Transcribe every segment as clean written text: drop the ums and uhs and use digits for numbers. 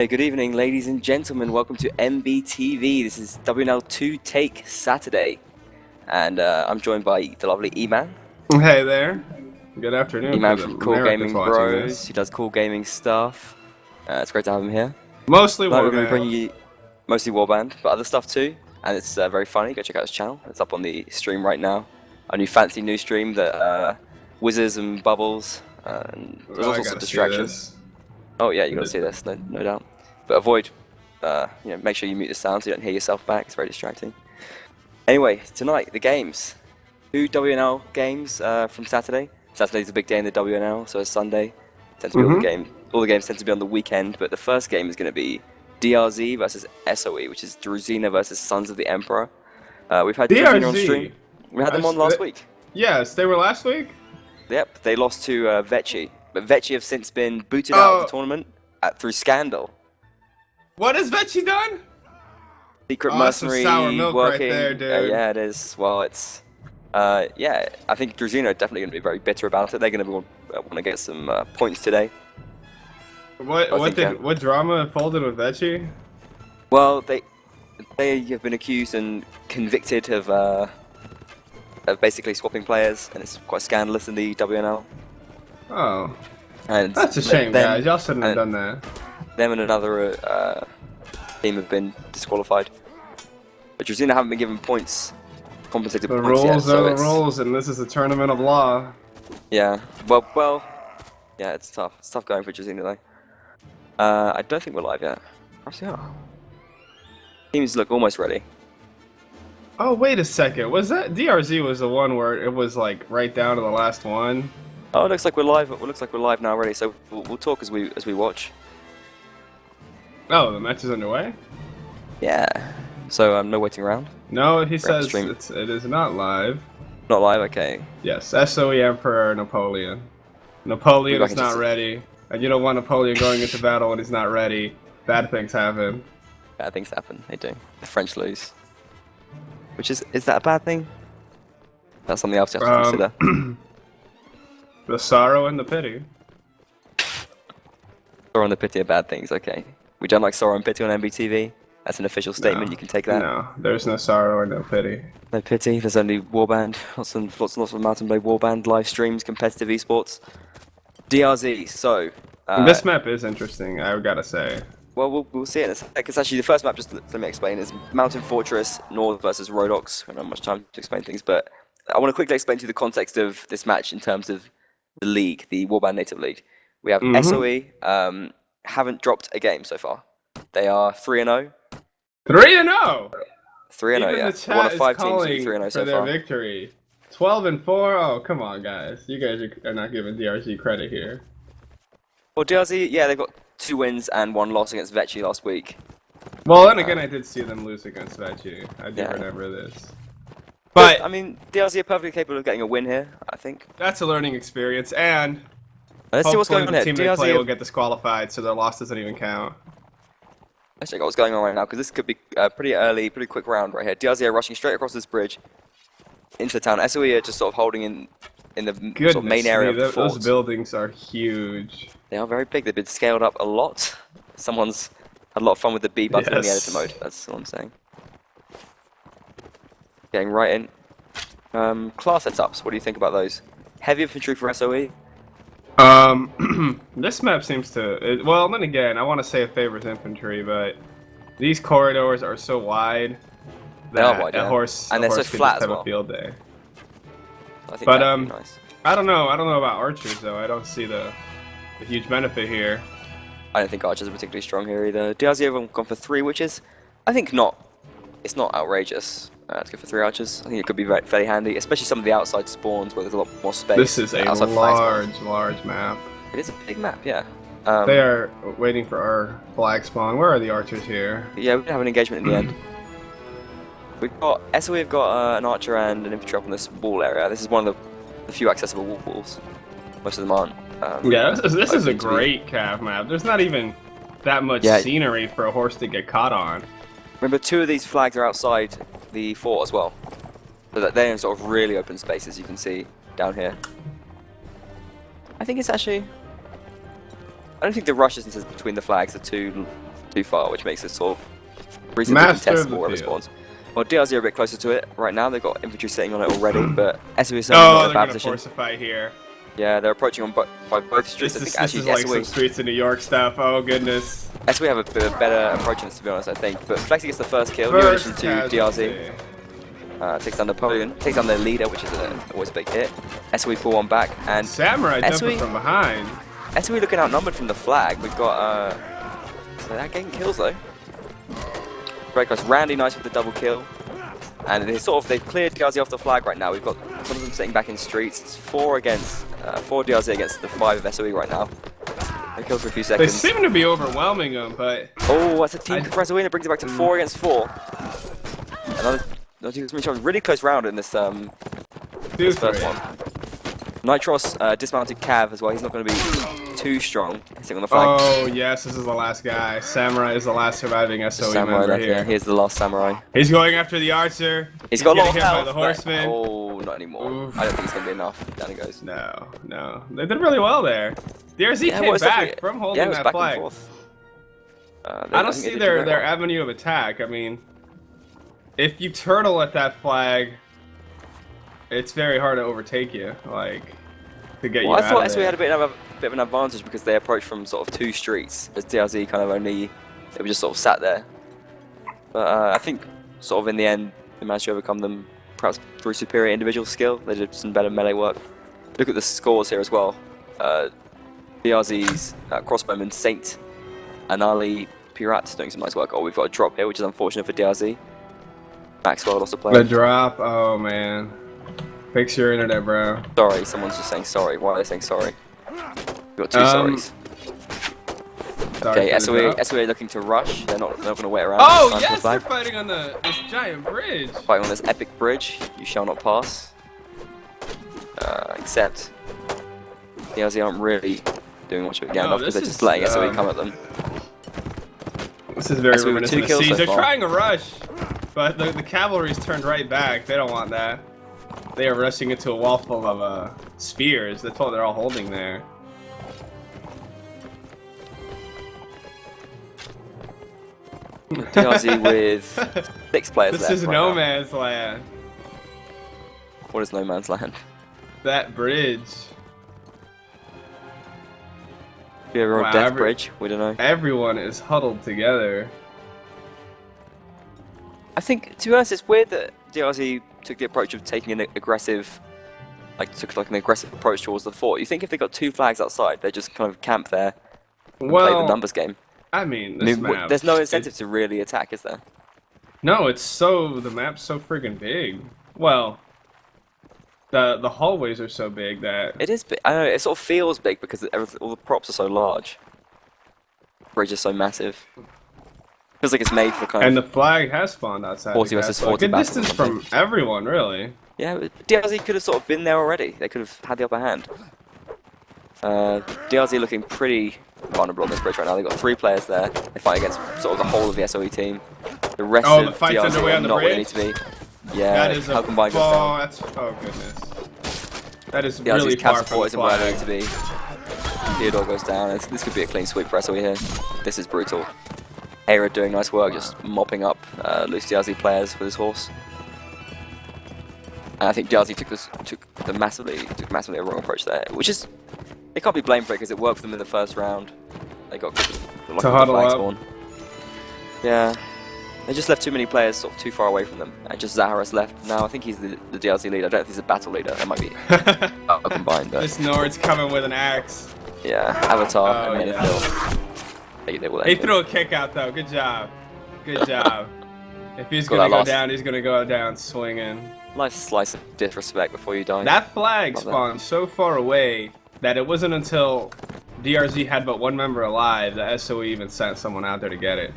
Hey, good evening, ladies and gentlemen. Welcome to MBTV. This is WNL 2 Take Saturday, and I'm joined by the lovely E-Man. Hey there. Good afternoon for E-Man the from Cool Americans Gaming watching Bros. this. He does cool gaming stuff. It's great to have him here. Mostly Tonight we're going to be bringing Warband. you mostly Warband, but other stuff too, and it's very funny. Go check out his channel. It's up on the stream right now. Our new fancy new stream that whizzes and bubbles, and there's Oh, all I sorts of gotta see distraction. this. Oh yeah, you got to see this, no doubt. But avoid, make sure you mute the sound so you don't hear yourself back. It's very distracting. Anyway, tonight the games, two WNL games from Saturday. Saturday's a big day in the WNL, so it's Sunday. Tends to be all the games tend to be on the weekend. But the first game is going to be DRZ versus SOE, which is Druzhina versus Sons of the Emperor. We've had Druzhina on stream. DRZ. We had them on last week. Yes, they were last week? Yep, they lost to Vecchi, but Vecchi have since been booted out of the tournament through scandal. What has Vecchi done? Secret that's some mercenary sour milk working. right there, dude. Yeah, it is. Well, it's yeah. I think Druzhina are definitely going to be very bitter about it. They're going to want to get some points today. What drama unfolded with Vecchi? Well, they have been accused and convicted of basically swapping players, and it's quite scandalous in the WNL. Oh, and that's a shame, guys. Y'all shouldn't have done that. Them and another team have been disqualified. But Druzhina haven't been given points, compensated The points yet. rules are the rules, and this is a tournament of law. Yeah. Well. Yeah, it's tough. It's tough going for Druzhina though. I don't think we're live yet. Actually, are. Teams look almost ready. Oh, wait a second. Was that DRZ was the one where it was like right down to the last one? Oh, it looks like we're live. It looks like we're live now already. So we'll talk as we watch. Oh, the match is underway? Yeah. So no waiting around. No, he says it is not live. Not live, okay. Yes, SOE Emperor Napoleon. Napoleon is not ready, and you don't want Napoleon going into battle when he's not ready. Bad things happen. Bad things happen, they do. The French lose. Which is that a bad thing? That's something else you have to consider. The sorrow and the pity. Sorrow and the pity are bad things, okay. We don't like sorrow and pity on MBTV. That's an official statement, No, you can take that. No, there's no sorrow or no pity. No pity, there's only Warband, lots of Mountain Blade Warband live streams, competitive esports. DRZ, so... this map is interesting, I gotta say. Well, we'll see it in a sec. It's actually the first map, just let me explain, is Mountain Fortress, North versus Rodox. I don't have much time to explain things, but I want to quickly explain to you the context of this match in terms of the league, the Warband Native League. We have SOE, haven't dropped a game so far. They are 3-0. 3-0! 3-0, yeah. The chat One of 5 is teams to be calling 3-0 for so their far. victory. 12-4? Oh, come on, guys. You guys are not giving DRZ credit here. Well, DRZ, yeah, they've got 2 wins and 1 loss against Vecchi last week. Well, then again, I did see them lose against Vecchi. I do remember this. But I mean, DRZ are perfectly capable of getting a win here, I think. That's a learning experience, and let's see what's going on here. The team they play will get disqualified, so their loss doesn't even count. Let's check out what's going on right now, because this could be a pretty early, pretty quick round right here. DRZ are rushing straight across this bridge into the town. SOE are just sort of holding in the sort of main area of the fort. Those buildings are huge. They are very big. They've been scaled up a lot. Someone's had a lot of fun with the B button in the editor mode. That's what I'm saying. Getting right in. Class setups. What do you think about those? Heavy infantry for SOE. This map seems to... well, then again, I want to say it favors infantry, but these corridors are so wide that a horse and they're so flat as have well. A field day. I think but nice. I don't know about archers though. I don't see the huge benefit here. I don't think archers are particularly strong here either. DRZ have gone for 3, which is, I think, it's not outrageous. To go for 3 archers. I think it could be fairly handy, especially some of the outside spawns where there's a lot more space. This is a large map. It is a big map, yeah. They are waiting for our flag spawn. Where are the archers here? Yeah, we have an engagement in the end. We've got SOE have got an archer and an infantry up on this wall area. This is one of the few accessible walls. Most of them aren't. Yeah, this is a great cav map. There's not even that much scenery for a horse to get caught on. Remember, 2 of these flags are outside the fort as well. So that they're in sort of really open spaces, you can see down here. I think it's actually... I don't think the rush distances between the flags are too too far, which makes it sort of reasonably Master of the contestable where it field. spawns. Well, DRZ are a bit closer to it right now. They've got infantry sitting on it already, but SOE is Oh, not in they're a bad gonna position. force a fight here. Yeah, they're approaching on by both streets. This I is think like actually some streets in New York stuff. Oh goodness. SOE have a bit of better approach on this, to be honest, I think. But Flexi gets the first kill, new First addition to casualty. DRZ. Takes down Napoleon, takes down their leader, which is always a big hit. SOE pull one back, and Samurai SOE jumping from behind. SOE looking outnumbered from the flag. We've got so that getting kills though. Very close. Randy nice with the double kill. And they've cleared DRZ off the flag right now. We've got some of them sitting back in streets. It's 4 DRZ against the 5 of SOE right now. They killed for a few They seconds. seem to be overwhelming them, but Oh, that's a team for SOE, and it brings it back to 4 against 4. Another really close round in this first one. Nitros dismounted Cav as well. He's not going to be too strong. Sitting on the flag. Oh yes, this is the last guy. Samurai is the last surviving SOE Samurai member left, here. yeah. Here's the last samurai. He's going after the archer. He's got a lot of getting hit by health. the but- horseman. Oh, not anymore. Oof. I don't think it's going to be enough. Down it goes. No. They did really well there. DRZ Yeah, came well, it's back definitely- from holding yeah, it was that back flag. and forth. I don't see their avenue of attack. I mean, if you turtle at that flag, it's very hard to overtake you. Like, to get you I out thought of SOE there. had a bit of an advantage because they approached from sort of 2 streets, as DRZ kind of they were just sort of sat there. But I think sort of in the end, they managed to overcome them, perhaps through superior individual skill. They did some better melee work. Look at the scores here as well. DRZ's crossbowman Saint Anali Pirat doing some nice work. Oh, we've got a drop here, which is unfortunate for DRZ. Maxwell lost a player. The drop, oh man. Fix your internet, bro. Sorry, someone's just saying sorry. Why are they saying sorry? We've got 2 sorries. Sorry Okay, for the drop. SOE looking to rush. They're not going to wait around. Oh Time for yes, the flag. they're fighting on this giant bridge. Fighting on this epic bridge. You shall not pass. Except DRZ aren't really doing much of it No, because they're this just is, letting SOE come at them. This is very SOE with reminiscent 2 of kills Siege. so They're far. trying to rush, but the cavalry's turned right back. They don't want that. They are rushing into a wall full of spears. That's what they're all holding there. DRZ with 6 players This left. is right no now. man's land. What is no man's land? That bridge. Yeah, we're on Wow, Death Bridge. We don't know. Everyone is huddled together. I think, to be honest, it's weird that DRZ took the approach of taking an aggressive, took an aggressive approach towards the fort. You think if they got 2 flags outside, they just kind of camp there and play the numbers game. I mean, I this mean, map. there's no incentive to really attack, is there? No, the map's so freaking big. Well, the hallways are so big that It is big. I know, it sort of feels big because all the props are so large. The bridge is so massive. Feels like it's made for kind and of... the flag has spawned outside. 40 the versus castle. 40 Good battle or distance something. from everyone, really. Yeah, but DRZ could have sort of been there already. They could have had the upper hand. DRZ looking pretty vulnerable on this bridge right now. They've got 3 players there. They fight against sort of the whole of the SOE team. The rest Oh, of the fight's DRZ underway are on the not where they bridge? need to be. Yeah, That is a Helcom Bike goes down. that's oh goodness. That is DRZ's really cap far from support the isn't where they flag. need to be. Theodore goes down. This could be a clean sweep for SOE here. This is brutal. Hera doing nice work, just mopping up loose DRZ players with his horse. And I think DRZ took massively a wrong approach there, which is they can't be blamed for it because it worked for them in the first round. They got good luck To with the huddle flag up. spawn. Yeah, they just left too many players sort of too far away from them, and just Zaharas left. Now I think he's the DRZ leader. I don't think he's a battle leader. That might be combined, but This Nord's coming with an axe. yeah, Avatar Oh, and yeah. Phil. They will He end it. threw a kick out though. Good job. Good job. If he's Got gonna that go loss. down, he's gonna go down swinging. Nice slice of disrespect before you die. That flag Love that. spawned so far away that it wasn't until DRZ had but 1 member alive that SOE even sent someone out there to get it.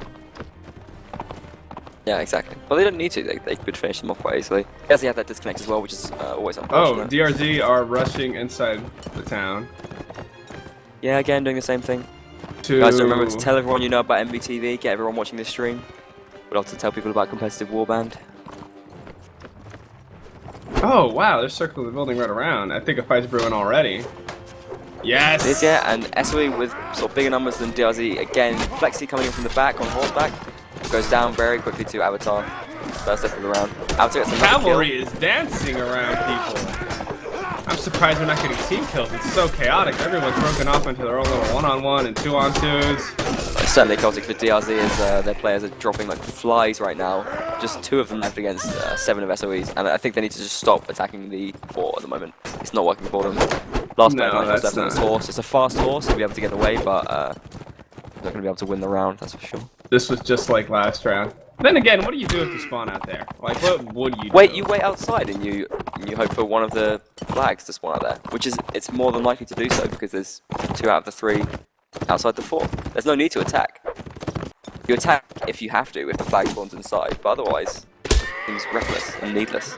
Yeah, exactly. Well, they don't need to. They could finish them off quite easily. Yes, he had that disconnect as well, which is always Oh, unfortunate. DRZ are rushing inside the town. Yeah, again, doing the same thing. To Guys, don't remember to tell everyone you know about MBTV. Get everyone watching this stream. We'd love to tell people about competitive warband. Oh wow, they're circling the building right around. I think a fight's brewing already. Yes! It is, yeah, and SOE with sort of bigger numbers than DRZ. Again, Flexi coming in from the back on horseback. Goes down very quickly to Avatar. First death of the round. Avatar gets another Cavalry kill. is dancing around people. I'm surprised we're not getting team kills. It's so chaotic. Everyone's broken off into their own little one-on-one and two-on-twos. It's certainly chaotic for DRZ as their players are dropping like flies right now. Just 2 of them left against 7 of SOEs, and I think they need to just stop attacking the fort at the moment. It's not working for them. Last player was left on his horse. It's a fast horse, he'll be able to get away, but he's not going to be able to win the round, that's for sure. This was just like last round. Then again, what do you do if you spawn out there? Like, what would you do? Wait, you wait outside and you hope for one of the flags to spawn out there, which is, it's more than likely to do so because there's 2 out of the 3 outside the fort. There's no need to attack. You attack if you have to, if the flag spawns inside, but otherwise, it seems reckless and needless.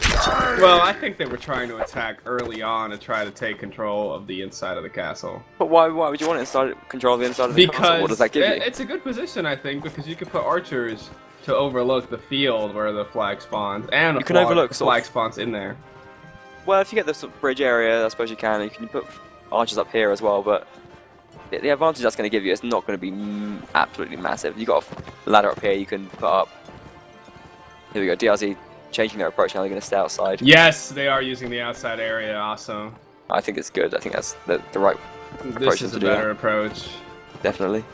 Well, I think they were trying to attack early on to try to take control of the inside of the castle. But why would you want to control the inside of the castle? What does that give you? It's a good position, I think, because you could put archers to overlook the field where the flag spawns, and you can overlook the flag spawns in there. Well, if you get the sort of bridge area, I suppose you can. You can put archers up here as well, but the advantage that's going to give you is not going to be absolutely massive. You've got a ladder up here you can put up. Here we go, DRZ changing their approach now, they're going to stay outside. Yes, they are using the outside area, awesome. I think it's good, I think that's the right approach This is to a do better that. approach. Definitely.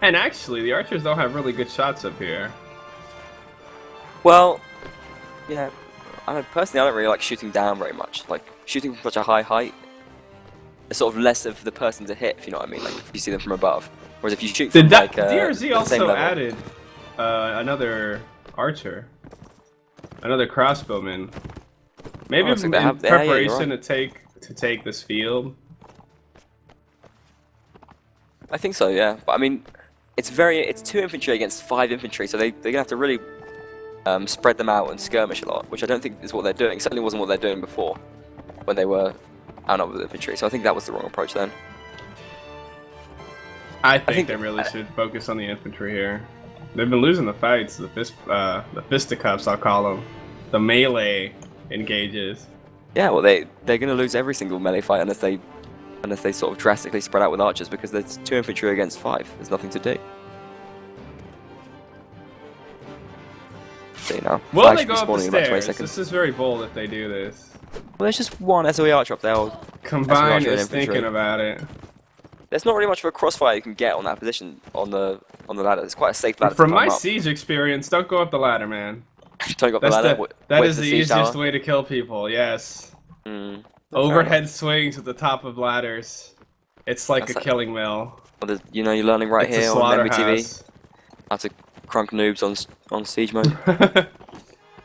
And actually, the archers don't have really good shots up here. Well, yeah, personally I don't really like shooting down very much. Like, shooting from such a high height, it's sort of less of the person to hit, if you know what I mean, like if you see them from above. Whereas if you shoot from like DRZ the same also level, added another archer, another crossbowman. Maybe in preparation to take this field. I think so, yeah. But I mean, it's 2 infantry against 5 infantry, so they're gonna have to really spread them out and skirmish a lot, which I don't think is what they're doing. It certainly wasn't what they're doing before, when they were outnumbered with infantry. So I think that was the wrong approach then. I think they really should focus on the infantry here. They've been losing the fights, the fisticuffs, I'll call them, the melee engages. Yeah, well, they're going to lose every single melee fight unless they sort of drastically spread out with archers, because there's 2 infantry against 5. There's nothing to do. See now. Will they go up the stairs? This is very bold if they do this. Well, there's just one SOE archer up there. Combine is thinking about it. There's not really much of a crossfire you can get on that position on the ladder. It's quite a safe ladder. From my siege experience, don't go up the ladder, man. Don't go up the ladder. That is the easiest way to kill people. Yes. Overhead swings at the top of ladders. It's like a killing mill. Well, you know, you're learning right here on MBTV how to crunk noobs on siege mode.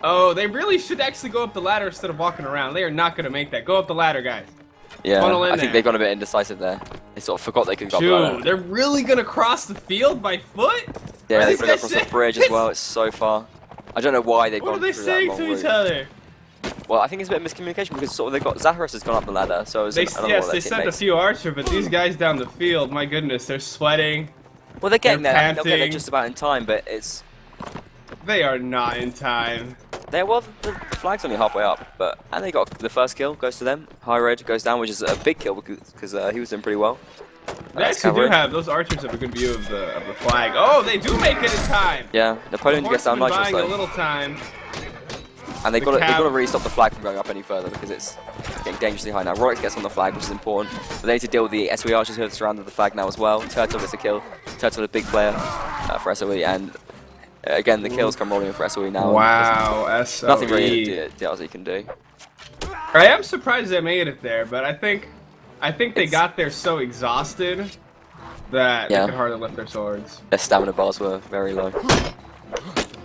Oh, they really should actually go up the ladder instead of walking around. They are not going to make that. Go up the ladder, guys. Yeah, I think they got a bit indecisive there. They sort of forgot they could go up the ladder. They're really going to cross the field by foot? Yeah, they bring it across the bridge as well. It's so far. I don't know why they've gone through that long route. What are they saying to each other? Well, I think it's a bit of miscommunication because sort of they've got Zaharos has gone up the ladder, so they sent a few archers, but these guys down the field, my goodness, they're sweating. Well, they're getting there. They'll get there just about in time, but it's. They are not in time. Well, the flag's only halfway up, and they got the first kill goes to them. High Red goes down, which is a big kill because he was doing pretty well. They actually do have those archers have a good view of the flag. Oh, they do make it in time. Yeah, Napoleon gets down nice. Buying a little time. And they've got to really stop the flag from going up any further because it's getting dangerously high now. Rolex gets on the flag, which is important. But they need to deal with the SOE archers who have surrounded the flag now as well. Turtle gets a kill. Turtle a big player for SOE, and again the kills come rolling in for SOE now. Wow, SOE. Nothing really DRZ can do. I am surprised they made it there, but I think they got there so exhausted that they could hardly lift their swords. Their stamina bars were very low.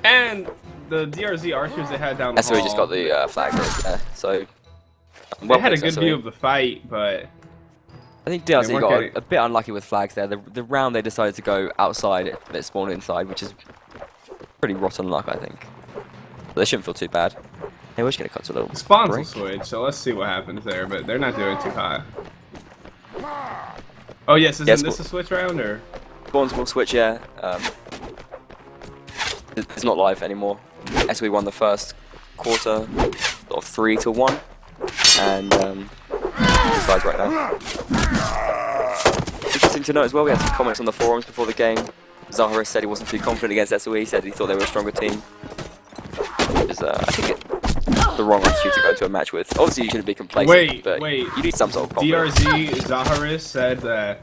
And the DRZ archers they had down the hall. SOE just got the flag there, so. They had a good view of the fight, but. I think DRZ got a bit unlucky with flags there. The round they decided to go outside, it spawned inside, which is pretty rotten luck, I think. But they shouldn't feel too bad. Hey, we're just gonna cut to a little spawns break. Will switch, so let's see what happens there, but they're not doing too hot. Oh yes, isn't this a switch round or? Spawns will switch, yeah. It's not live anymore. SOE won the first quarter of 3-1, and sides right now. Interesting to note as well, we had some comments on the forums before the game. Zaharis said he wasn't too confident against SOE, he said he thought they were a stronger team. Which is, I think, the wrong attitude to go into a match with. Obviously, you shouldn't be complacent, but you need some sort of confidence. DRZ Zaharis said that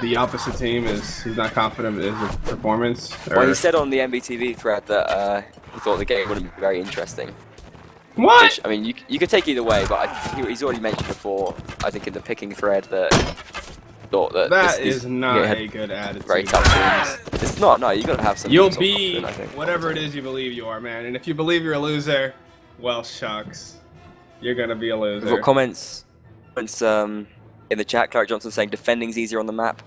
the opposite team he's not confident in his performance. Well, he said on the MBTV thread that he thought the game wouldn't be very interesting. What? Which, I mean, you could take either way, but he's already mentioned before, I think in the picking thread, that thought that that is not a good attitude. Very tough teams. It's not. No, you gotta have some. You'll be whatever it is you believe you are, man. And if you believe you're a loser, well, shucks, you're gonna be a loser. We've got comments in the chat. Clark Johnson saying defending's easier on the map.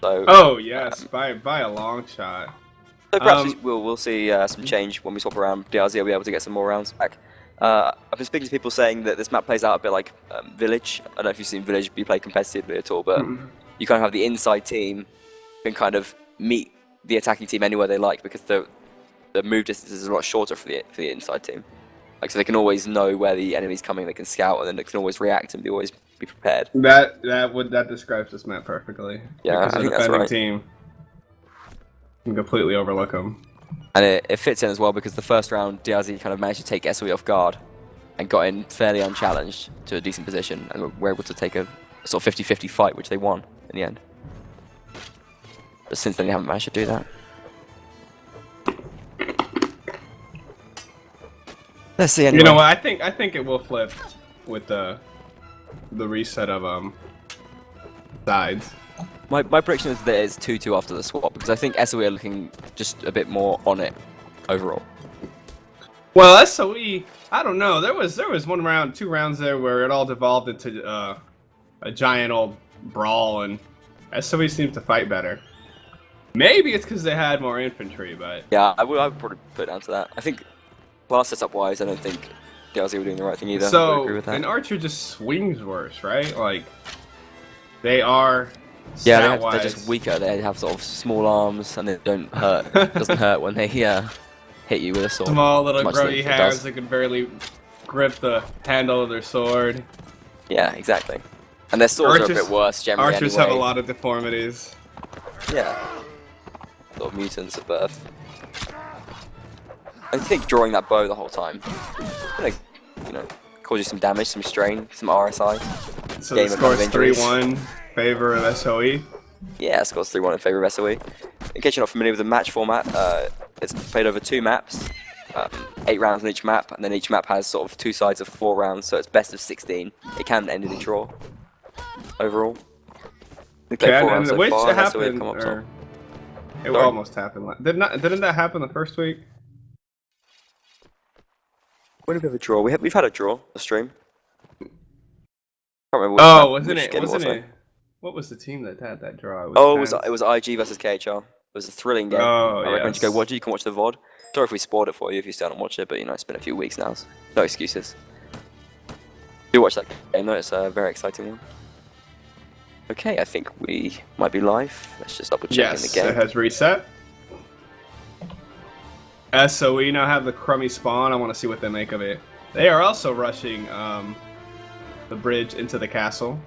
So. Oh yes, by a long shot. So perhaps we'll see some change when we swap around. DRZ will be able to get some more rounds back. I've been speaking to people saying that this map plays out a bit like Village. I don't know if you've seen Village be played competitively at all, but you kind of have the inside team can kind of meet the attacking team anywhere they like because the move distance is a lot shorter for the inside team. Like, so they can always know where the enemy's coming. They can scout and then they can always react and always be prepared. That describes this map perfectly. Yeah, because I think the that's right. Team can completely overlook them. And it fits in as well because the first round, DRZ kind of managed to take SOE off guard and got in fairly unchallenged to a decent position and were able to take a sort of 50-50 fight, which they won in the end. But since then, they haven't managed to do that. Let's see anyway. You know what? I think it will flip with the reset of sides. My prediction is that it's 2-2 after the swap because I think SOE are looking just a bit more on it overall. Well, SOE, I don't know. There was 2 rounds there where it all devolved into a giant old brawl, and SOE seemed to fight better. Maybe it's because they had more infantry, but yeah, I would probably put it down to that. I think class setup wise, I don't think DRZ were doing the right thing either. So I would agree with that. an archer just swings worse, right? Like they are. Yeah, they're just weaker. They have sort of small arms and they don't hurt. It doesn't hurt when they hit you with a sword. Small little grody hands that can barely grip the handle of their sword. Yeah, exactly. And their swords are a bit worse generally. Archers have a lot of deformities. Yeah. Sort of mutants at birth. I think drawing that bow the whole time, cause you some damage, some strain, some RSI. So the score's 3-1. Favor of SOE? Yeah, scores 3-1 in favor of SOE. In case you're not familiar with the match format, it's played over 2 maps, 8 rounds on each map, and then each map has sort of 2 sides of 4 rounds, so it's best of 16. It can end in a draw overall. We played 4 rounds so far, and SOE have come up top. It almost happened. Didn't that happen the first week? When did we have a draw? We've had a draw, a stream. Can't remember wasn't it? What was the team that had that draw? It was IG versus KHR. It was a thrilling game. Oh, I recommend you go watch it. You can watch the VOD. Sorry if we spoiled it for you if you still haven't watched it, but it's been a few weeks now. So no excuses. Do watch that game though, it's a very exciting one. Okay, I think we might be live. Let's just double check in the game. Yes, it has reset. SOE now have the crummy spawn. I want to see what they make of it. They are also rushing the bridge into the castle.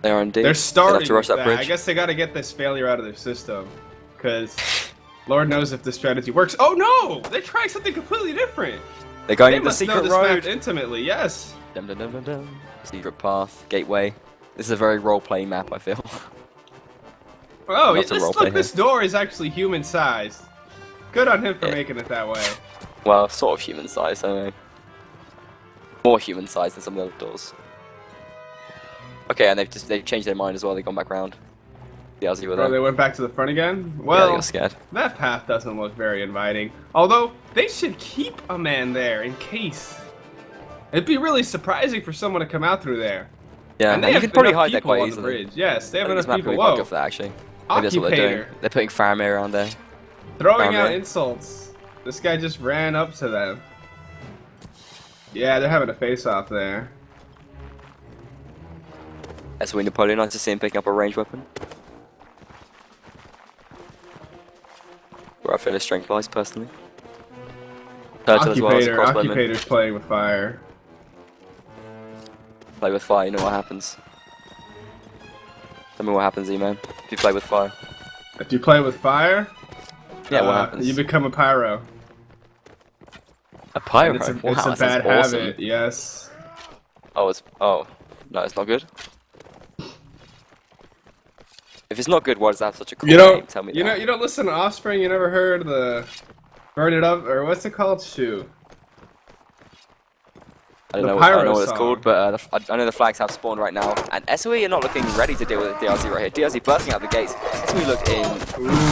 They are indeed. They're starting to rush that bridge. I guess they got to get this failure out of their system, because Lord knows if this strategy works. Oh no! They're trying something completely different. They're going into the secret road. Map intimately, yes. Dum dum dum dum dum. Secret path, gateway. This is a very role-playing map, I feel. Oh, look! This door is actually human-sized. Good on him for making it that way. Well, sort of human-sized, anyway. More human-sized than some of the other doors. Okay, and they've changed their mind as well. They've gone back round. The Aussie were there. Oh, they went back to the front again? Well, they got scared. That path doesn't look very inviting. Although, they should keep a man there in case. It'd be really surprising for someone to come out through there. Yeah, and you can probably hide there quite easily. Bridge. Yes, they have enough people. Whoa. For that, actually. Maybe that's what they're doing. They're putting Faramir around there. Throwing out insults. This guy just ran up to them. Yeah, they're having a face-off there. SOE Napoleon, nice to see him picking up a ranged weapon. Where I feel his strength lies, personally. Turtle as well as a crossbowman. Occupator's playing with fire. play with fire, you know what happens. Tell me what happens, E-Man, if you play with fire. If you play with fire, Yeah, what happens? you become a pyro. A pyro? And Wow, it's a that bad sounds awesome. habit, yes. Oh, no, it's not good. If it's not good, why does that have such a cool name? Tell me that. You don't listen to Offspring. You never heard the Burn It Up, or what's it called? Shoot. I don't know what it's called, but I know the flags have spawned right now, and SOE are not looking ready to deal with DRZ right here. DRZ bursting out the gates. SOE look in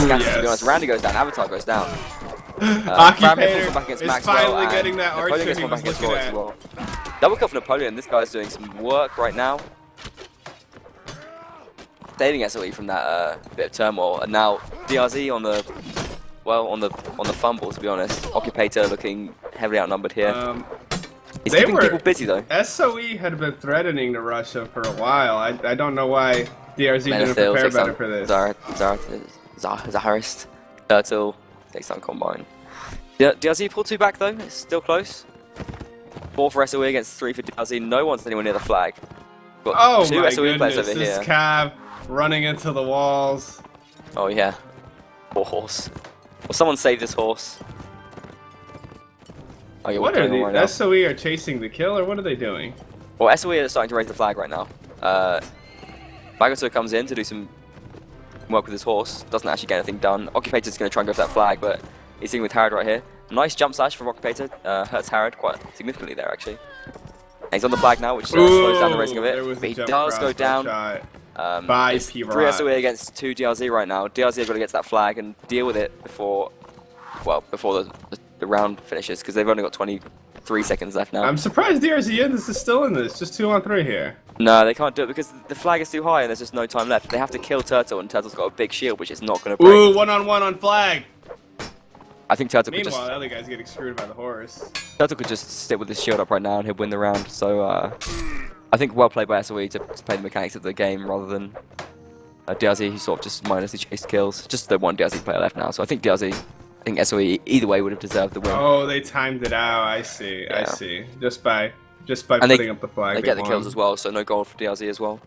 scattered, to be honest. Randy goes down, Avatar goes down. Occupator is finally getting that archer he was looking at. Well. Double kill for Napoleon. This guy's doing some work right now. Saving SOE from that bit of turmoil, and now DRZ on the fumble, to be honest. Occupator looking heavily outnumbered here. He's keeping people busy though. SOE had been threatening to Russia for a while. I don't know why DRZ didn't prepare better for this. Zaharist, Turtle, takes down Combine. DRZ pulled 2 back though, it's still close. 4 for SOE against 3 for DRZ, no one's anywhere near the flag. Got 2 SOE players over this here. Cav running into the walls. Oh yeah, poor horse. Will someone save this horse? Oh, yeah, what are these? Right SOE are chasing the kill, or what are they doing? Well, SOE are starting to raise the flag right now. Bagato comes in to do some work with his horse. Doesn't actually get anything done. Occupator's going to try and go for that flag, but he's sitting with Harrod right here. Nice jump slash from Occupator. Hurts Harrod quite significantly there, actually. And he's on the flag now, which slows down the racing of it. But he does go down. It's 3 SOE against 2 DRZ right now. DRZ have got to get to that flag and deal with it before the round finishes, because they've only got 23 seconds left now. I'm surprised DRZ is still in this. Just 2 on 3 here. No, they can't do it because the flag is too high and there's just no time left. They have to kill Turtle, and Turtle's got a big shield, which is not going to break. Ooh, 1-on-1 on flag. I think Turtle could just... Meanwhile, the other guy's getting screwed by the horse. Turtle could just sit with his shield up right now and he'll win the round. So, I think well played by SOE to play the mechanics of the game rather than DRZ, who sort of just mindlessly chased kills. Just the one DRZ player left now. So I think SOE either way would have deserved the win. Oh, they timed it out. I see. Yeah. I see. Just by putting up the flag. They get the kills as well, so no gold for DRZ as well.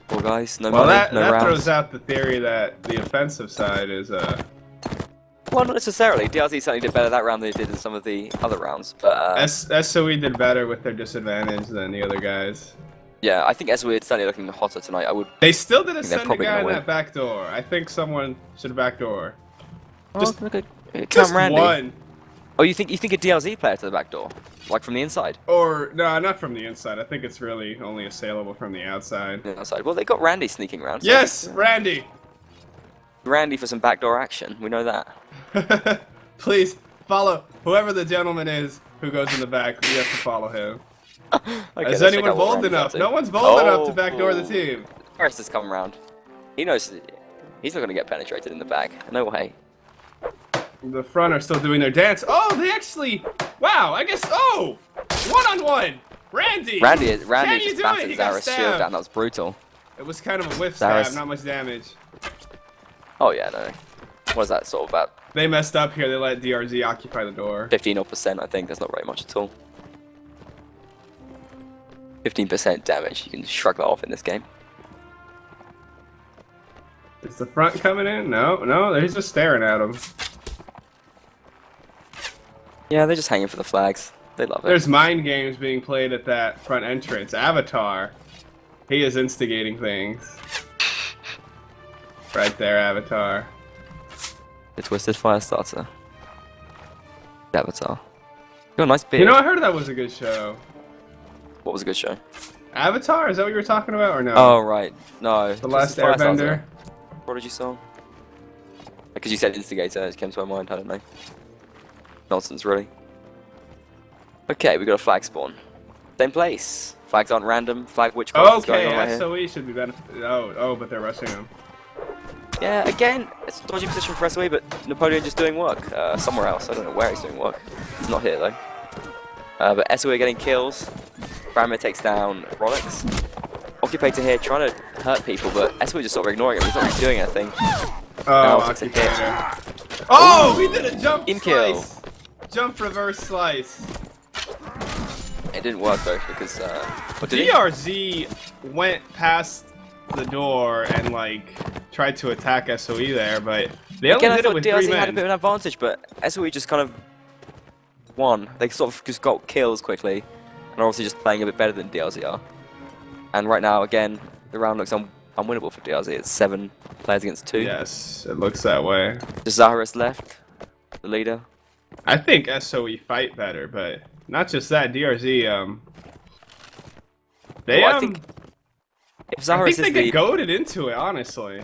Poor guys, no money, no rounds. That throws out the theory that the offensive side is Well, not necessarily. DRZ certainly did better that round than they did in some of the other rounds, but SOE did better with their disadvantage than the other guys. Yeah, I think SOE is certainly looking hotter tonight. They still didn't send a guy in that back door. I think someone should backdoor. Just Randy. One. Oh, you think a DRZ player to the back door, like from the inside? Or no, not from the inside. I think it's really only assailable from the outside. The outside. Well, they got Randy sneaking around. So yes, Randy. Randy for some backdoor action. We know that. Please follow whoever the gentleman is who goes in the back. We have to follow him. Okay, is anyone bold enough? No one's bold enough to backdoor the team. Harris has come around. He knows he's not going to get penetrated in the back. No way. The front are still doing their dance. Oh, they actually... Wow, I guess... Oh! 1-on-1! Randy just battered Zara's shield down. That was brutal. It was kind of a whiff stab, not much damage. Oh, yeah, no. What is that sort of about? They messed up here. They let DRZ occupy the door. 15%, I think. That's not very much at all. 15% damage. You can shrug that off in this game. Is the front coming in? No, they're just staring at him. Yeah, they're just hanging for the flags. They love it. There's mind games being played at that front entrance. Avatar. He is instigating things. Right there, Avatar. The Twisted Fire Starter. Avatar. You got a nice beard. You know, I heard that was a good show. What was a good show? Avatar? Is that what you were talking about, or no? Oh, right. No. The Last Airbender. Prodigy song? Because you said Instigator, it came to my mind, I don't know. Nonsense, really. Okay, we got a flag spawn. Same place. Flags aren't random. Flag witchcraft is going on right SOE here. should be benefited. Oh, but they're rushing him. Yeah, again, it's a dodgy position for SOE, but Napoleon just doing work somewhere else. I don't know where he's doing work. He's not here, though. But SOE getting kills. Bramir takes down Rolex. Occupator here trying to hurt people, but SOE just sort of ignoring him. He's not really doing anything. Oh, Occupator. Oh, he did a jump kill. Jump reverse slice. It didn't work though because what did DRZ went past the door and like tried to attack SOE there, but they only I did it thought with DRZ 3 men. had a bit of an advantage, but SOE just kind of won. They sort of just got kills quickly, and are obviously just playing a bit better than DRZ are. And right now, again, the round looks unwinnable for DRZ. It's 7 players against 2. Yes, it looks that way. Druzhina left, the leader. I think SOE fight better, but not just that. DRZ, they Well, I think if Zaharis they get goaded into it, honestly.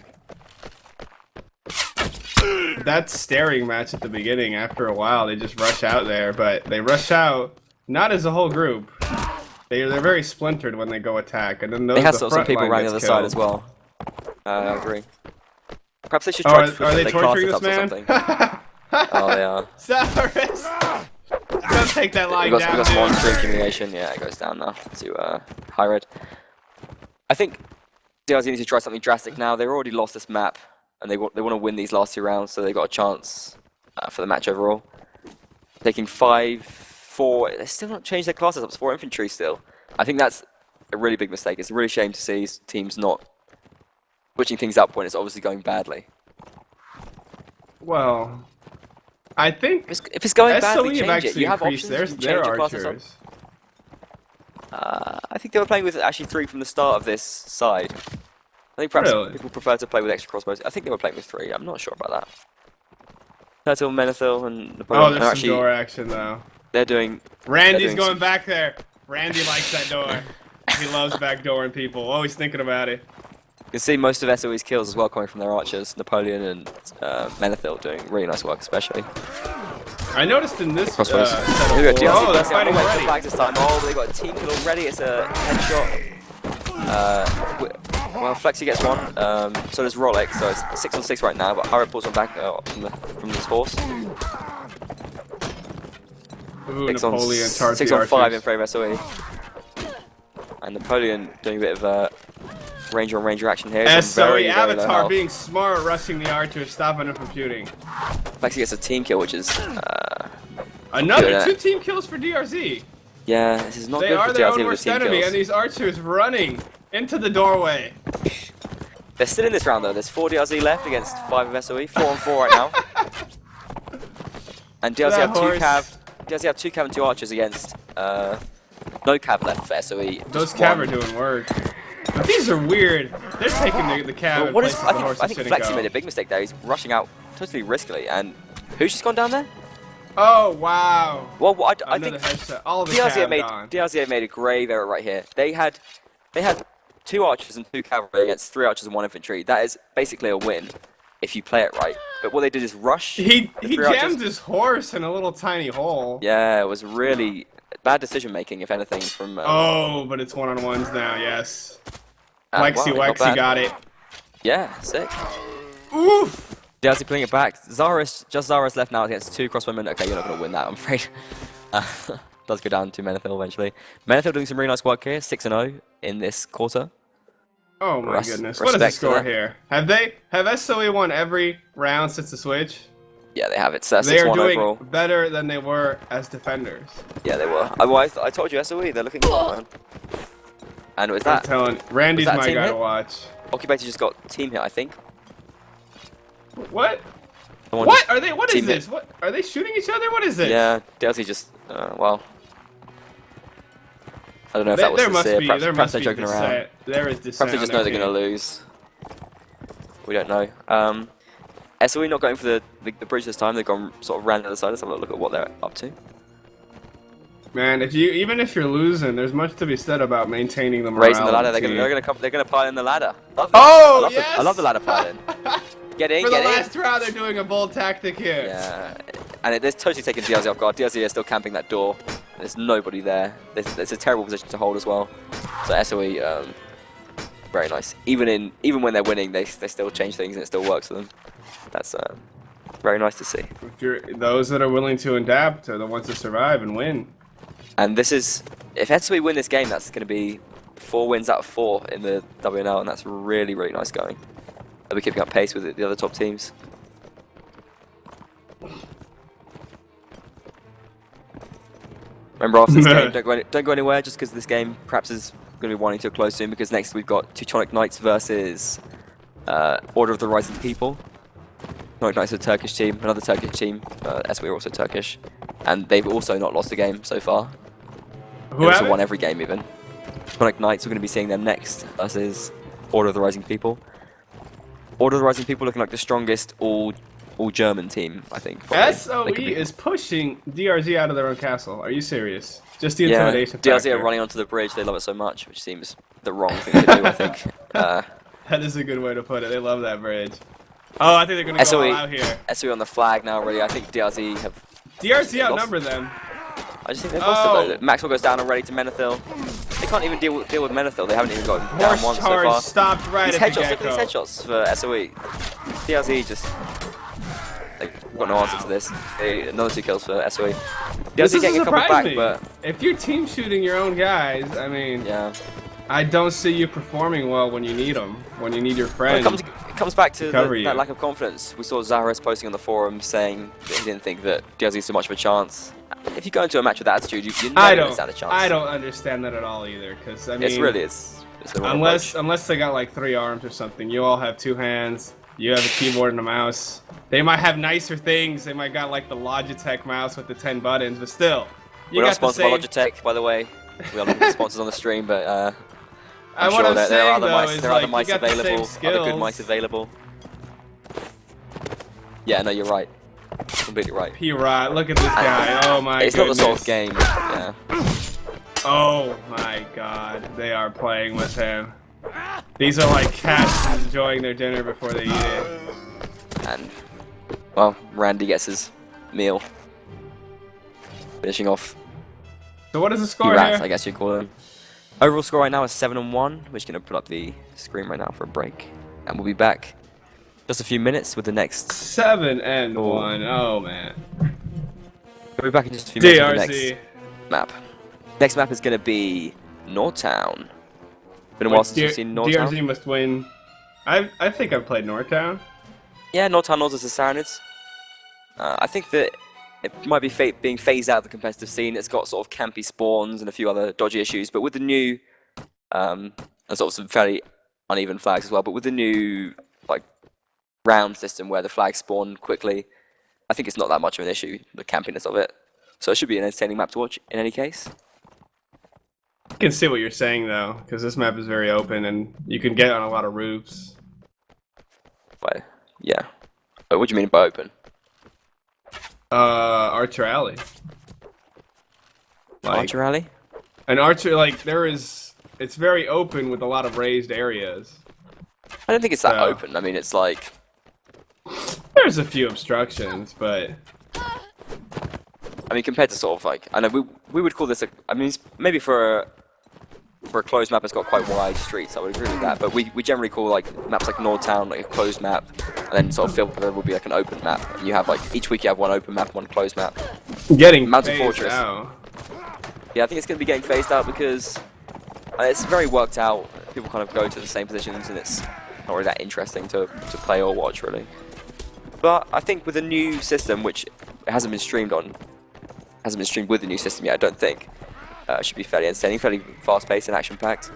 That staring match at the beginning, after a while, they just rush out there, but they rush out not as a whole group. They're very splintered when they go attack, and then those they have the some people around the other side as well. I agree. Perhaps they should try to are they torturing this up man? or something. Oh, they are. Zaharis! Don't take that line We down, got some dude. on-stream communication. Yeah, it goes down now to High Red. I think DRZ needs to try something drastic now. They've already lost this map, and they want to win these last 2 rounds, so they've got a chance for the match overall. Taking 5-4, they still not changed their classes up. It's 4 infantry still. I think that's a really big mistake. It's a really shame to see teams not switching things up when it's obviously going badly. Well, I think If it's going SOE badly, have change it. actually You have increased options. You can their change your classes up. archers. I think they were playing with actually 3 from the start of this side. I think perhaps Really? people prefer to play with extra crossbows. I think they were playing with 3. I'm not sure about that. Turtle, Menethil, and Napoleon. Oh, there's actually, some door action though. they're doing. Randy's doing going some- back there. Randy likes that door. He loves backdooring people. Always thinking about it. You can see most of SOE's kills as well coming from their archers. Napoleon and Menethil doing really nice work, especially. I noticed in this Crossbows. setup. Here we go, DRZ Oh, they're pressing fighting all the way to the already. flags this time. Oh, they got a team kill already. It's a headshot. Well, Flexi gets one. So does Rolex. So it's 6-on-6 right now. But Harry pulls one back from this horse. Ooh, Napoleon charged the 6-on-5 in archers. favour of SOE. And Napoleon doing a bit of ranger-on-ranger action here. He's on SOE very, very low Avatar health. being smart, rushing the archers, stopping him from shooting. Flexi gets a team kill, which is Another Good, 2 team kills for DRZ. yeah, this is not They good are for their DRZ own with worst the team enemy, kills. and these archers running into the doorway. They're still in this round though. There's 4 DRZ left against 5 of SOE. 4-on-4 right now. And DRZ That have 2 horse. cav. DRZ have 2 cav and 2 archers against no cav left for SOE. Those just cav one. are doing work. But these are weird. They're taking the cav Well, in what place is? of I the think horses shouldn't Flexi go. made a big mistake there. He's rushing out totally riskily. And who's just gone down there? Oh, wow. Well, I Another think headshot. All of the DRZ cav gone. DRZ made a grave error right here. They had 2 archers and 2 cavalry against 3 archers and 1 infantry. That is basically a win if you play it right. But what they did is rush. He the 3 archers. jammed his horse in a little tiny hole. Yeah, it was really bad decision making, if anything, from. Oh, but it's one-on-ones now, yes. wow, Lexi not Wexi bad. got it. Yeah, sick. Oof! DRZ putting it back. Zaharis left now against 2 crossbowmen. Okay, you're not going to win that, I'm afraid. Does go down to Menethil eventually. Menethil doing some really nice work here, 6-0 in this quarter. Oh my goodness. What is the respect to score that. here? Have SOE won every round since the switch? Yeah, they have it. They 6-1 are doing overall. better than they were as defenders. Yeah, they were. I told you, SOE, they're looking good, man. And was I'm that? telling Randy's that my team guy hit? to watch. Occupator just got team hit, I think. What? Someone What just are they? What is team hit. this? What are they shooting each other? What is this? Yeah, DRZ just, well. I don't know if that was There must sincere. be. Perhaps, There perhaps must they're be joking around. dissent. There is dissent. Perhaps they just know they're going to lose. We don't know. SOE not going for the bridge this time. They've gone sort of round the other side. Let's have a look at what they're up to. Man, even if you're losing, there's much to be said about maintaining the morale. Raising the ladder. of the They're gonna pile in the ladder. Love it. Oh, I love the ladder pile in. Get in, For the get in. last round, they're doing a bold tactic here. Yeah, and it's totally taken DRZ off guard. DRZ are still camping that door. There's nobody there. It's a terrible position to hold as well. So SOE, very nice. Even when they're winning, they still change things and it still works for them. That's very nice to see. Those that are willing to adapt are the ones to survive and win. And this is, if SOE win this game, that's going to be 4 wins out of 4 in the WNL, and that's really, really nice going. They'll be keeping up pace with the other top teams. Remember, after this game, don't go anywhere just because this game perhaps is going to be winding to a close soon, because next we've got Teutonic Knights versus Order of the Rising People. Teutonic Knights is a Turkish team, another Turkish team. SW are also Turkish, and they've also not lost a game so far. They've also won every game even. Teutonic Knights, we're going to be seeing them next versus Order of the Rising People. Order of the Rising People looking like the strongest all German team, I think. SOE is pushing DRZ out of their own castle. Are you serious? Just the intimidation factor. DRZ are running onto the bridge. They love it so much, which seems the wrong thing to do, I think. That is a good way to put it. They love that bridge. Oh, I think they're going to go all out here. SOE on the flag now, really. I think DRZ have... DRZ outnumber them. I just think they've lost it, though. Maxwell goes down already to Menethil. They can't even deal with Menethil. They haven't even got down once so far. Stopped right These at the headshots, look at these headshots for SOE. DRZ just... They've got no answer to this. Another 2 kills for SOE. DRZ getting a couple back, but... If you're team shooting your own guys, I mean... Yeah. I don't see you performing well when you need them. When you need your friends. Well, it comes back to that lack of confidence. We saw Zaharis posting on the forum saying that he didn't think that DRZ is so much of a chance. If you go into a match with that attitude, you're never going to stand a chance. I don't understand that at all either, because I mean, it's the wrong unless they got like 3 arms or something. You all have 2 hands. You have a keyboard and a mouse. They might have nicer things. They might got like the Logitech mouse with the 10 buttons, but still, we're not sponsored by Logitech, by the way. We are looking for sponsors on the stream, but I'm sure there are other mice available. Other good mice available. Yeah, no, you're right. Completely right. P-Rot, look at this guy. Oh my It's goodness. not the sort of game. Yeah. Oh my god, they are playing with him. These are like cats enjoying their dinner before they eat it. And, well, Randy gets his meal. Finishing off. So what is the score Rats, here? I guess you call them. Overall score right now is 7-1. We're just going to put up the screen right now for a break. And we'll be back just a few minutes with the next... 7-1. Oh, man. We'll be back in just a few minutes DRZ. with the next map. Next map is going to be Northtown. Been a while since we've seen Northtown. DRZ must win. I think I've played Northtown. Yeah, Northtown knows us as Saranids. I think that it might be being phased out of the competitive scene. It's got sort of campy spawns and a few other dodgy issues, but with the new, and sort of some fairly uneven flags as well, but with the new, like, round system where the flags spawn quickly, I think it's not that much of an issue, the campiness of it. So it should be an entertaining map to watch in any case. I can see what you're saying, though, because this map is very open and you can get on a lot of roofs. But, yeah. But what do you mean by open? Archer Alley. Like, Archer Alley? An Archer, like, it's very open with a lot of raised areas. I don't think it's that open. I mean, it's like... There's a few obstructions, but... I mean, compared to sort of like... I know we would call this a... I mean, maybe for a closed map, it's got quite wide streets. I would agree with that. But we generally call like maps like Northtown like a closed map, and then sort of Filter would be like an open map. And you have like each week you have one open map, one closed map. Getting Mountain phased Fortress. out. Yeah, I think it's going to be getting phased out because it's very worked out. People kind of go to the same positions, and it's not really that interesting to play or watch really. But I think with a new system, which hasn't been streamed with the new system yet, I don't think. It should be fairly entertaining, fairly fast-paced and action-packed.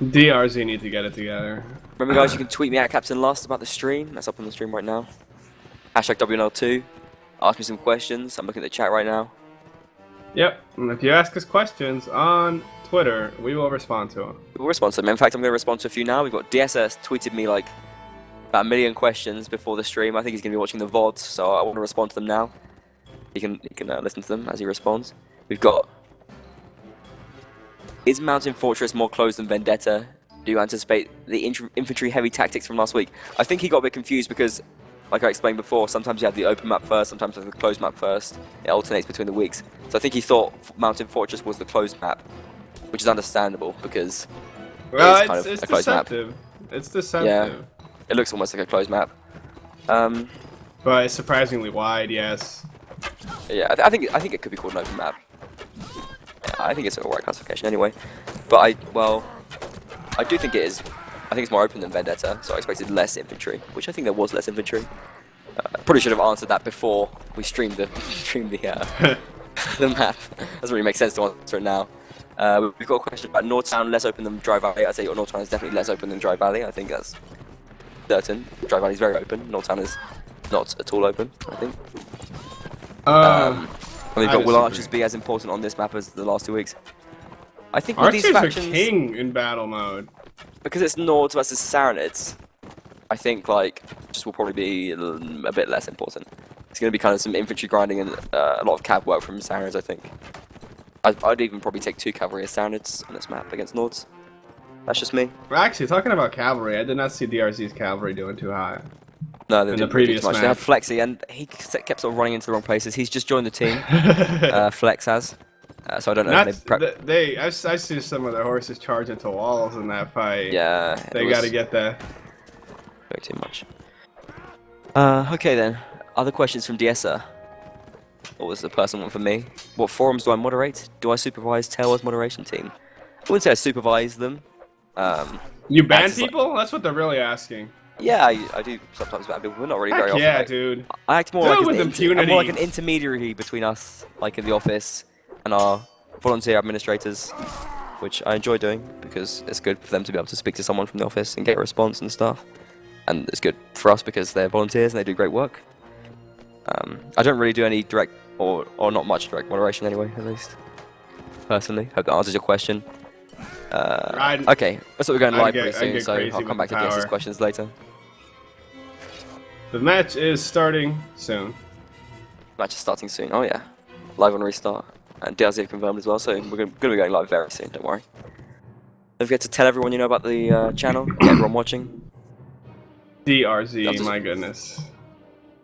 DRZ need to get it together. Remember, guys, you can tweet me at Captain Lust about the stream. That's up on the stream right now. Hashtag WNL2. Ask me some questions. I'm looking at the chat right now. Yep, and if you ask us questions on Twitter, we will respond to them. We'll respond to them. In fact, I'm going to respond to a few now. We've got DSS tweeted me like about 1 million questions before the stream. I think he's going to be watching the VODs, so I want to respond to them now. You can listen to them as he responds. We've got... Is Mountain Fortress more closed than Vendetta? Do you anticipate the infantry-heavy tactics from last week? I think he got a bit confused because, like I explained before, sometimes you have the open map first, sometimes you have the closed map first. It alternates between the weeks. So I think he thought Mountain Fortress was the closed map, which is understandable because well, it is kind of a closed deceptive. map. It's deceptive. Yeah, it looks almost like a closed map. But it's surprisingly wide, yes. Yeah, I think it could be called an open map. Yeah, I think it's an alright classification anyway. But I do think it is. I think it's more open than Vendetta, so I expected less infantry, which I think there was less infantry. Probably should have answered that before we streamed the the map. Doesn't really make sense to answer it now. We've got a question about Northtown, less open than Dry Valley. I'd say Northtown is definitely less open than Dry Valley. I think that's certain. Dry Valley is very open. Northtown is not at all open, I think. But will Archers be as important on this map as the last 2 weeks? I think with these factions, are king in battle mode. Because it's Nords versus Saranids, I think like just will probably be a bit less important. It's going to be kind of some infantry grinding and a lot of cav work from Saranids, I think. I'd even probably take 2 cavalry as Saranids on this map against Nords. That's just me. Well, actually, talking about cavalry, I did not see DRZ's cavalry doing too high. No, they in didn't the previous do too much. match. They had Flexi, and he kept sort of running into the wrong places. He's just joined the team. Flex has. So I don't know if I see some of their horses charge into walls in that fight. Yeah. They got to get that. Very too much. Okay then. Other questions from DSR. What was the personal one for me? What forums do I moderate? Do I supervise Tailward's moderation team? I wouldn't say I supervise them. You ban people? That's what they're really asking. Yeah, I do sometimes ban people, but not really very often. Yeah, dude. I act more like I'm more like an intermediary between us, like in the office, and our volunteer administrators, which I enjoy doing because it's good for them to be able to speak to someone from the office and get a response and stuff. And it's good for us because they're volunteers and they do great work. I don't really do any direct or not much direct moderation anyway, at least. Personally, hope that answers your question. Okay, that's what we're going live pretty soon, so I'll come back to DS's questions later. The match is starting soon. Match is starting soon. Oh yeah, live on restart, and DRZ confirmed as well. So we're going to be going live very soon. Don't worry. Don't forget to tell everyone you know about the channel. Everyone watching. DRZ, my goodness.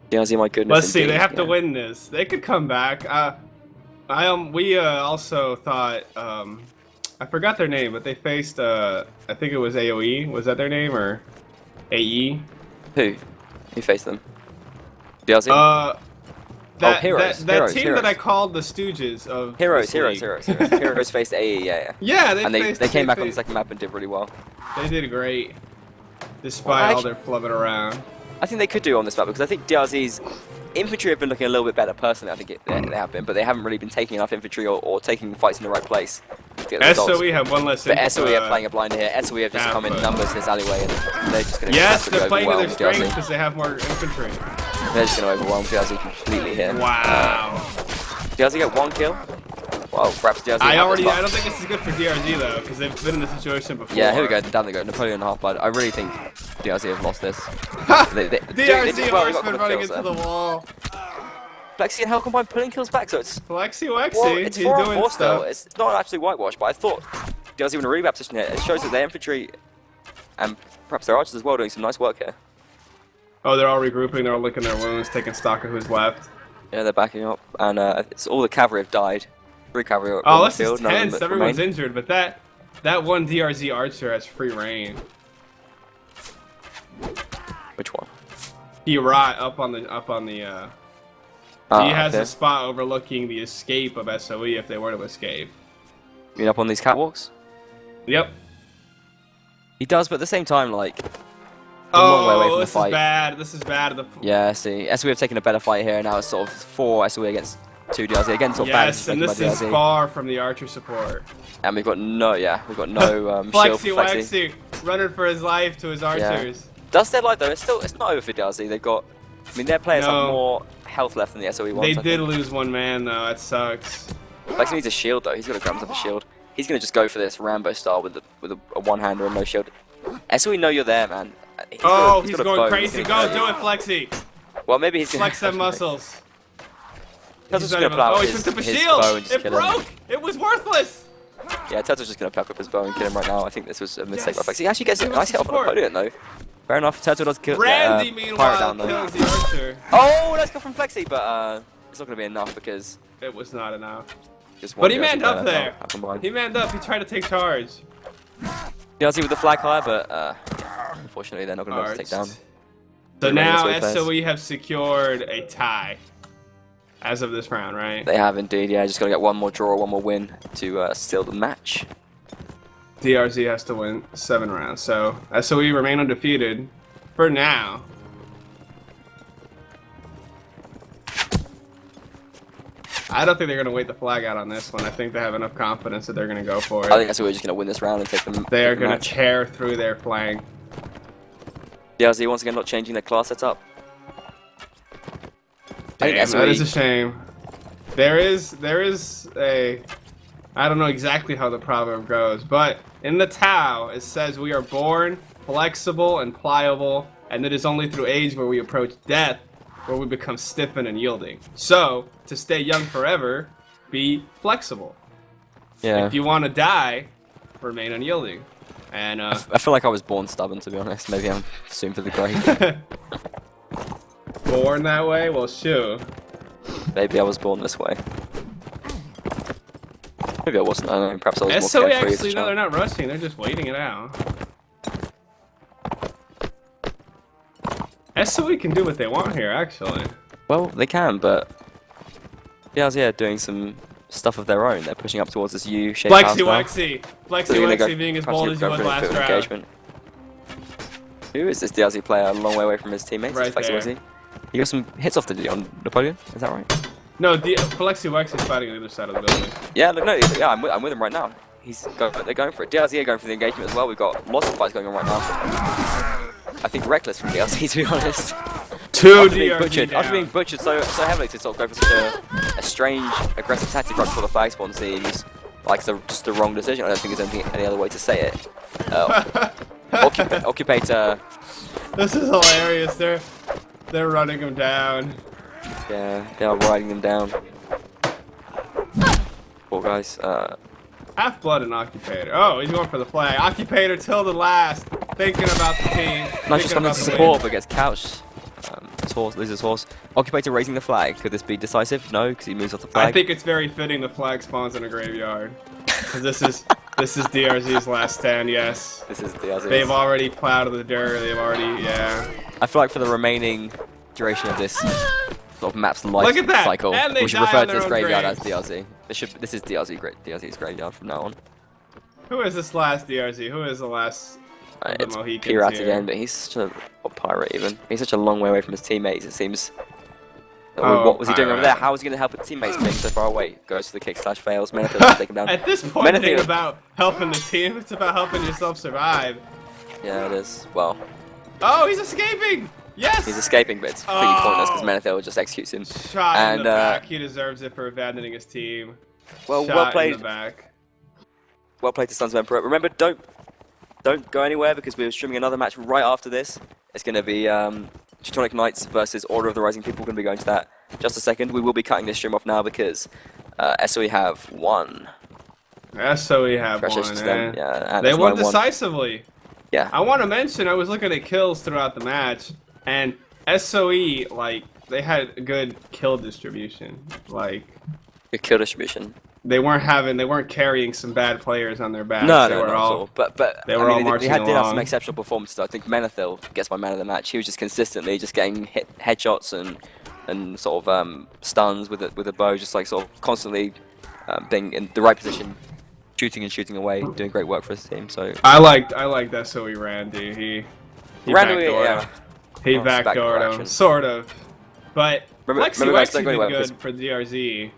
DRZ, my goodness. Let's see. They have to win this. They could come back. We also thought. I forgot their name, but they faced. I think it was AOE. Was that their name or AE? Who faced them? DRZ? Heroes. That Heroes, team Heroes. that I called the Stooges of Heroes. Heroes faced AE, yeah. Yeah, they came back on the second map and did really well. They did great, despite all their flubbing around. I think they could do on this map because I think DRZ's infantry have been looking a little bit better personally. I think they have been, but they haven't really been taking enough infantry or taking fights in the right place. SOE have one less. But SOE are playing a blind here. SOE have just come in numbers this alleyway, and they're just going to. Yes, they're playing to their strength because they have more infantry. They're just going to overwhelm DRZ completely here. Wow. DRZ get 1 kill. Wow, perhaps DRZ. I don't think this is good for DRZ though, because they've been in this situation before. Yeah, here we go. Down they go. Napoleon and Half-Blood. I really think DRZ have lost this. DRZ horsemen running into the wall. Flexi and Hellcombine pulling kills back, so it's Flexi well, it's 4-on-4 still. It's not an absolute whitewash, but I thought DRZ were in a really bad position here. It shows that their infantry and perhaps their archers as well are doing some nice work here. Oh, they're all regrouping. They're all licking their wounds, taking stock of who's left. Yeah, they're backing up, and it's all the cavalry have died. 3 cavalry are on the this field. Is tense. Everyone's injured, but that one DRZ archer has free reign. Which one? He right up on the. He has a spot overlooking the escape of SOE if they were to escape. You mean up on these catwalks? Yep. He does, but at the same time, like, a long way away from the fight. This is bad. Yeah, see, SOE have taken a better fight here. Now it's sort of 4 SOE against 2 DRZ. Again, sort of bad. Yes, and this is far from the archer support. And we've got no shield for Flexi running for his life to his archers. Yeah. Does their life though? It's not over for DRZ. They've got. I mean, their players have more health left than the SOE ones. They did lose 1 man though. It sucks. Flexi needs a shield though. He's got to grab himself a shield. He's gonna just go for this Rambo style with a one-hander and no shield. SOE know you're there, man. He's going crazy. Go do it, Flexi. Well, maybe he's gonna flex them muscles. Turtle's just gonna pull out his bow and just kill him. It was worthless. Yeah, Turtle's just gonna pluck up his bow and kill him right now. I think this was a mistake by Flexi. He actually gets a nice hit off on Napoleon though. Fair enough. Turtle does kill. Randy, Pirate meanwhile, down though. kills the archer. Oh, let's go from Flexi, but it's not gonna be enough because it was not enough. But he manned up there. He manned up. He tried to take charge. DRZ with the flag higher, but yeah, unfortunately they're not gonna be able to take down. So now SOE have secured a tie as of this round, right? They have indeed. Yeah, just gotta get 1 more draw, 1 more win to seal the match. DRZ has to win 7 rounds, so SOE remain undefeated for now. I don't think they're gonna wait the flag out on this one. I think they have enough confidence that they're gonna go for it. I think that's we're just gonna win this round and take them. They are gonna tear through their flank. DRZ once again not changing their class setup. Damn, that is a shame. There is a, I don't know exactly how the proverb goes, but in the Tao it says we are born flexible and pliable, and it is only through age where we approach death where we become stiffened and yielding. So, to stay young forever, be flexible. Yeah. If you want to die, remain unyielding. And I feel like I was born stubborn, to be honest. Maybe I'm soon for the grave. born that way? Well, shoot. Maybe I was born this way. Maybe I wasn't. I don't know. Perhaps I was SOE more carefree as a actually, no, child. they're not rushing. They're just waiting it out. SOE can do what they want here, actually. Well, they can, but yeah, doing some stuff of their own. They're pushing up towards this U-shaped house now. Flexi Wexy being as bold as he was last round. Engagement. Who is this DRZ player? A long way away from his teammates. Right Flexi there. Wexy. He got some hits off on Napoleon. Is that right? No, Flexi Wexy's fighting on the other side of the building. Yeah, look, no, yeah, I'm with him right now. They're going for it. DRZ are going for the engagement as well. We've got lots of fights going on right now. I think reckless from DRZ, to be honest. After being butchered so heavily to sort of go for such a strange, aggressive tactic right before the flag spawn seems like just the wrong decision. I don't think there's any other way to say it. Occupator. This is hilarious. They're running him down. Yeah, they are riding them down. Poor guys. Half-Blood and Occupator. Oh, he's going for the flag. Occupator till the last. Thinking about the team. Nice just coming to support, but gets couched. His horse loses his horse. Occupator raising the flag. Could this be decisive? No, because he moves off the flag. I think it's very fitting the flag spawns in a graveyard. Because this is DRZ's last stand. Yes. This is DRZ. They've already plowed the dirt. They've already, yeah. I feel like for the remaining duration of this sort of map's life Look at that. cycle, And they we should die refer on to their this own graveyard graves. as DRZ. This is DRZ's graveyard from now on. Who is this last DRZ? Who is the last of the It's Mohicans Pirat here? again, but he's such a or Pirate even. He's such a long way away from his teammates. It seems. Oh, What was he doing over Pirate. there? How was he going to help his teammates being so far away? Goes to the kick slash fails. Menethil doesn't take him down. At this point, it ain't Menethil- about helping the team. It's about helping yourself survive. Yeah, it is. Well, Oh, he's escaping! Yes! he's escaping, but it's completely pointless because Menethil just executes him. Shot in And, the back. He deserves it for abandoning his team. Well, Shot well in played. the back. Well played to Sons of Emperor. Remember, don't go anywhere because we're streaming another match right after this. It's going to be Teutonic Knights versus Order of the Rising People. We're going to be going to that just a second. We will be cutting this stream off now because SOE have won. SOE have Congratulations won, to them. Yeah, and They that's won 9-1. decisively. Yeah. I want to mention, I was looking at kills throughout the match, and SOE, like, they had a good kill distribution. Like, Good kill distribution. they weren't carrying some bad players on their backs. No, they no, were not at all, all. But they were all marching did have some along. exceptional performances. I think Menethil gets my man of the match. He was just consistently just getting headshots and sort of stuns with a bow, just like sort of constantly being in the right position, shooting away, doing great work for his team. So I liked SOE Randy. He Randy, backdoored yeah. him. He Oh, it's backdoor backdoored him, action. sort of. But Remember, Flexi guys, Wexy don't go did anywhere good because for DRZ.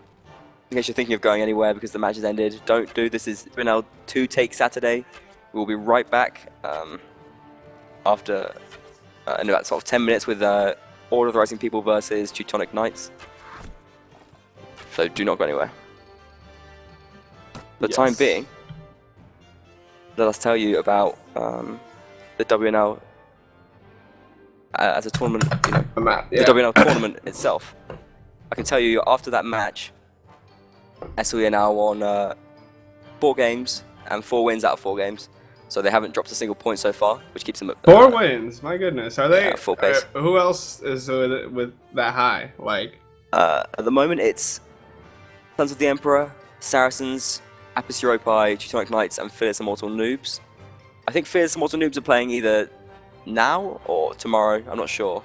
in case you're thinking of going anywhere because the match has ended, don't do this. Is WNL 2 Take Saturday. We'll be right back after in about sort of 10 minutes with Order of the Rising People versus Teutonic Knights. So do not go anywhere. For the time Yes. being, let us tell you about the WNL as a tournament. You know, Yeah. the WNL tournament itself. I can tell you after that match, SOE are now on 4 games and 4 wins out of 4 games. So they haven't dropped a single point so far, which keeps them at 4 wins, my goodness. Are they Yeah, full pace. who else is with that high? Like, At the moment, it's Sons of the Emperor, Saracens, Apis Europae, Teutonic Knights, and Fearless Immortal Noobs. I think Fearless Immortal Noobs are playing either now or tomorrow, I'm not sure.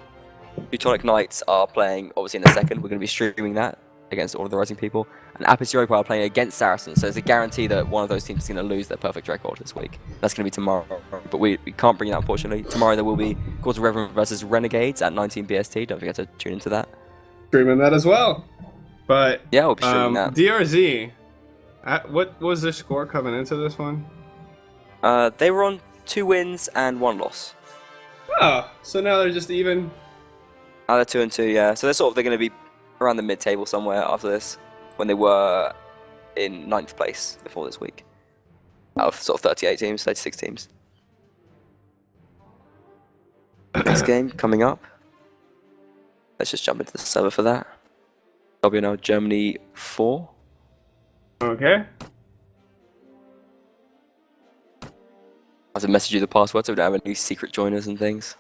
Teutonic Knights are playing, obviously, in a second. We're going to be streaming that against All of the Rising People. And Apis Europae are playing against Saracens, so there's a guarantee that one of those teams is going to lose their perfect record this week. That's going to be tomorrow, but we can't bring it out, unfortunately. Tomorrow there will be Court of Reverend versus Renegades at 19 BST. Don't forget to tune into that. streaming that as well. But Yeah, we'll be streaming that. DRZ, what was their score coming into this one? They were on 2 wins and 1 loss. Oh, so now they're just even. Now they're 2 and 2, yeah. So they're going to be around the mid-table somewhere after this, when they were in 9th place before this week. Out of sort of 38 teams, 36 teams. Next game coming up. Let's just jump into the server for that. WNL Germany 4. Okay. I have to message you the password so we don't have any secret joiners and things.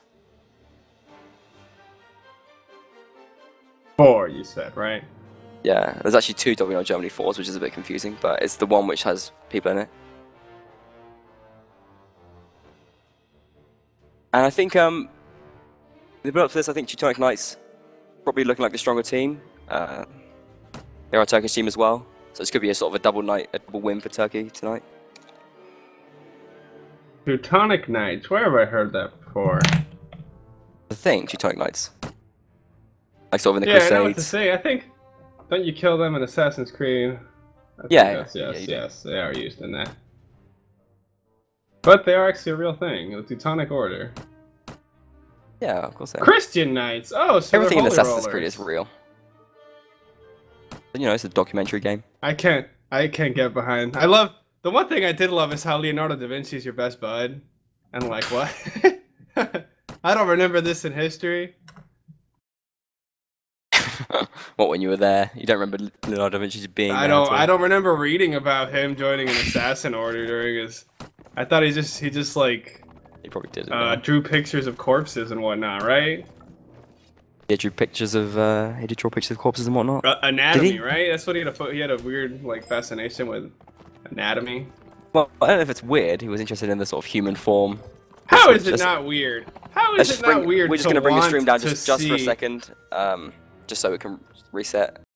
4, you said, right? Yeah, there's actually 2 WNL Germany 4s, which is a bit confusing, but it's the one which has people in it. And I think, the build up to this, I think Teutonic Knights probably looking like the stronger team. They're our Turkish team as well, so this could be a sort of a double win for Turkey tonight. Teutonic Knights, where have I heard that before? The thing, Teutonic Knights. Like sort of in the Yeah, Crusades. I know what to say. I think, don't you kill them in Assassin's Creed? Yeah, Yes, they are used in that. But they are actually a real thing, the Teutonic Order. Yeah, of course they are. Christian Knights! Oh, so Everything in they're Assassin's holy Creed rollers. is real. You know, it's a documentary game. I can't get behind. I love, the one thing I did love is how Leonardo da Vinci is your best bud. And like, what? I don't remember this in history. What, when you were there? You don't remember Leonardo da Vinci being there? I don't remember reading about him joining an assassin order during his. I thought he just like He probably did. drew pictures of corpses and whatnot, right? He drew pictures of he did draw pictures of corpses and whatnot. Anatomy, Did he? right? That's what he had. He had a weird like fascination with anatomy. Well, I don't know if it's weird. He was interested in the sort of human form. How is it Just- not weird? How is it not weird? We're just going to bring the stream down to just for a see- second, just so it can reset.